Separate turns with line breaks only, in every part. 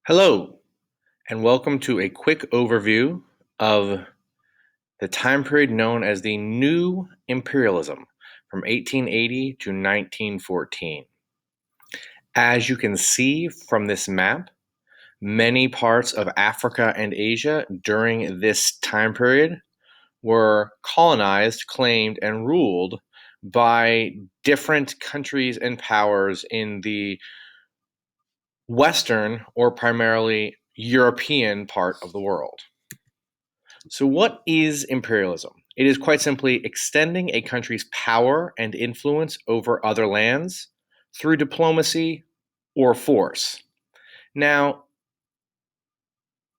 Hello, and welcome to a quick overview of the time period known as the New Imperialism from 1880 to 1914. As you can see from this map, many parts of Africa and Asia during this time period were colonized, claimed, and ruled by different countries and powers in the Western or primarily European part of the world. So, what is imperialism? It is quite simply extending a country's power and influence over other lands through diplomacy or force. Now,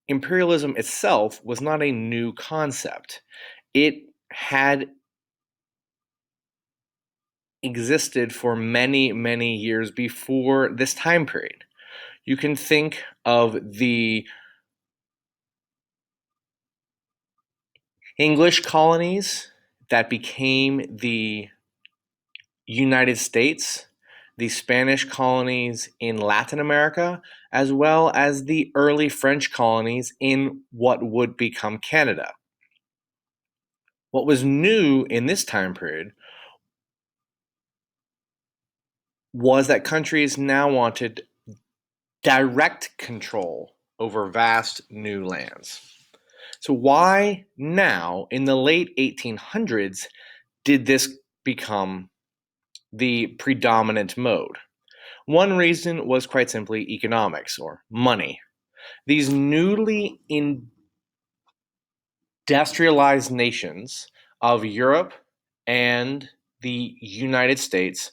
imperialism itself was not a new concept. It had existed for many, many years before this time period. You can think of the English colonies that became the United States, the Spanish colonies in Latin America, as well as the early French colonies in what would become Canada. What was new in this time period was that countries now wanted direct control over vast new lands. So, why now, in the late 1800s, did this become the predominant mode? One reason was quite simply economics or money. These newly industrialized nations of Europe and the United States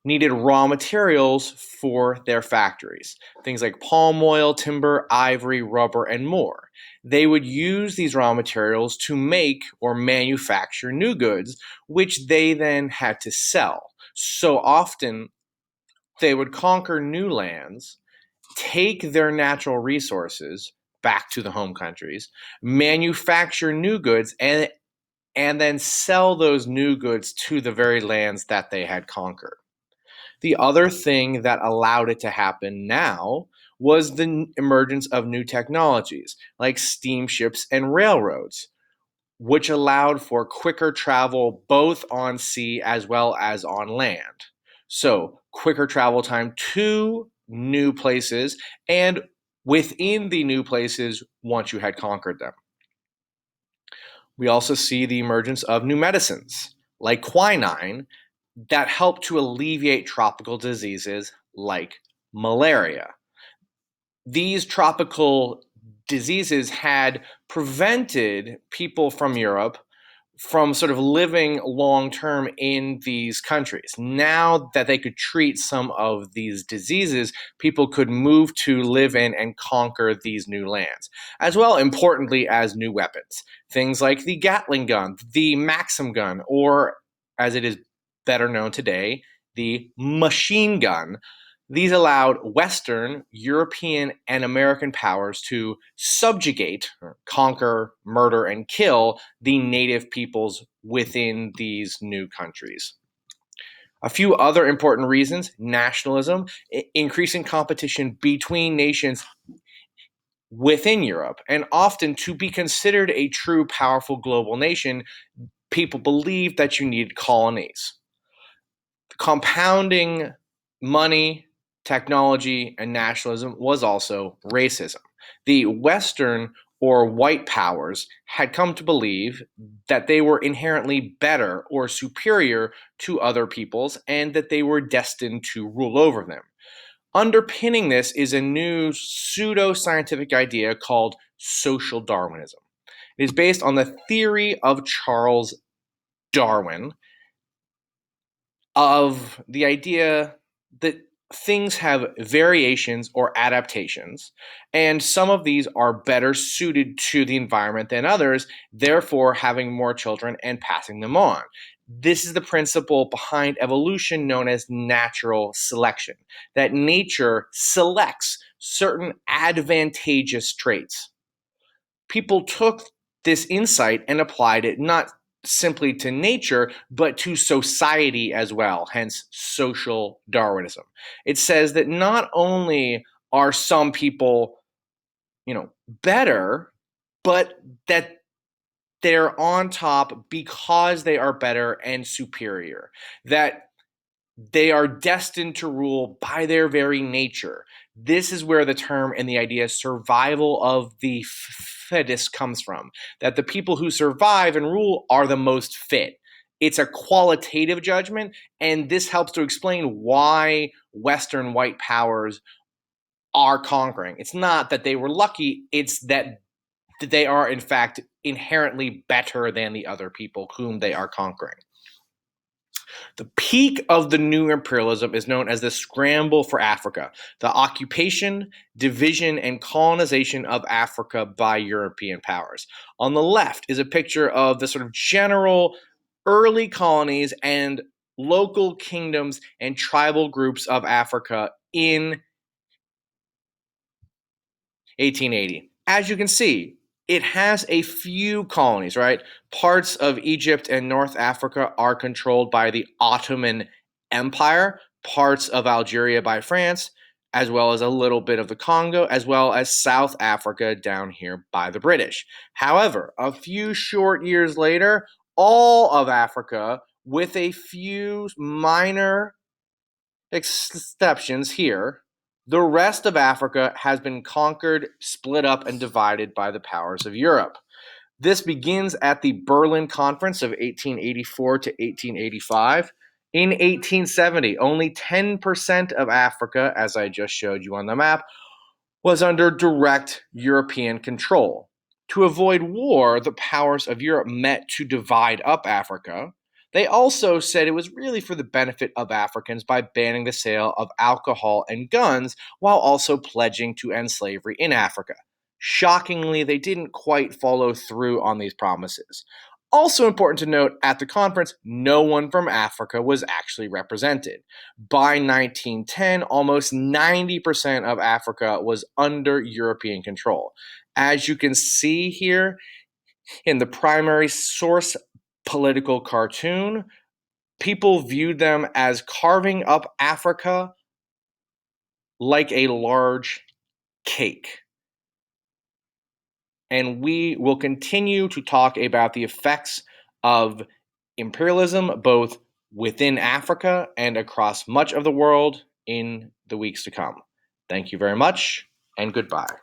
needed raw materials for their factories, things like palm oil, timber, ivory, rubber, and more. They would use these raw materials to make or manufacture new goods, which they then had to sell. So often they would conquer new lands, take their natural resources back to the home countries, manufacture new goods, and then sell those new goods to the very lands that they had conquered. The other thing that allowed it to happen now was the emergence of new technologies like steamships and railroads, which allowed for quicker travel both on sea as well as on land. So, quicker travel time to new places and within the new places once you had conquered them. We also see the emergence of new medicines like quinine that help to alleviate tropical diseases like malaria. These tropical diseases had prevented people from Europe from sort of living long term in these countries. Now that they could treat some of these diseases, people could move to live in and conquer these new lands, as well, importantly, as new weapons. Things like the Gatling gun, the Maxim gun, or as it is better known today, the machine gun. These allowed Western, European, and American powers to subjugate, conquer, murder, and kill the native peoples within these new countries. A few other important reasons: nationalism, increasing competition between nations within Europe, and often to be considered a true powerful global nation, people believed that you needed colonies. Compounding money, technology, and nationalism was also racism. The Western or white powers had come to believe that they were inherently better or superior to other peoples and that they were destined to rule over them. Underpinning this is a new pseudo-scientific idea called social Darwinism. It is based on the theory of Charles Darwin of the idea that things have variations or adaptations, and some of these are better suited to the environment than others, therefore having more children and passing them on. This is the principle behind evolution known as natural selection, that nature selects certain advantageous traits. People took this insight and applied it not simply to nature, but to society as well, hence social Darwinism. It says that not only are some people better, but that they're on top because they are better and superior, that they are destined to rule by their very nature. This is where the term and the idea survival of the fittest comes from, that the people who survive and rule are the most fit. It's a qualitative judgment, and this helps to explain why Western white powers are conquering. It's not that they were lucky, it's that they are, in fact, inherently better than the other people whom they are conquering. The peak of the new imperialism is known as the Scramble for Africa, the occupation, division, and colonization of Africa by European powers. On the left is a picture of the sort of general early colonies and local kingdoms and tribal groups of Africa in 1880. As you can see, it has a few colonies, right? Parts of Egypt and North Africa are controlled by the Ottoman Empire, parts of Algeria by France, as well as a little bit of the Congo, as well as South Africa down here by the British. However, a few short years later, all of Africa, with a few minor exceptions here, the rest of Africa has been conquered, split up, and divided by the powers of Europe. This begins at the Berlin Conference of 1884 to 1885. In 1870, only 10% of Africa, as I just showed you on the map, was under direct European control. To avoid war, the powers of Europe met to divide up Africa. They also said it was really for the benefit of Africans by banning the sale of alcohol and guns while also pledging to end slavery in Africa. Shockingly, they didn't quite follow through on these promises. Also important to note, at the conference, no one from Africa was actually represented. By 1910, almost 90% of Africa was under European control. As you can see here in the primary source political cartoon, people viewed them as carving up Africa like a large cake. And we will continue to talk about the effects of imperialism both within Africa and across much of the world in the weeks to come. Thank you very much, and goodbye.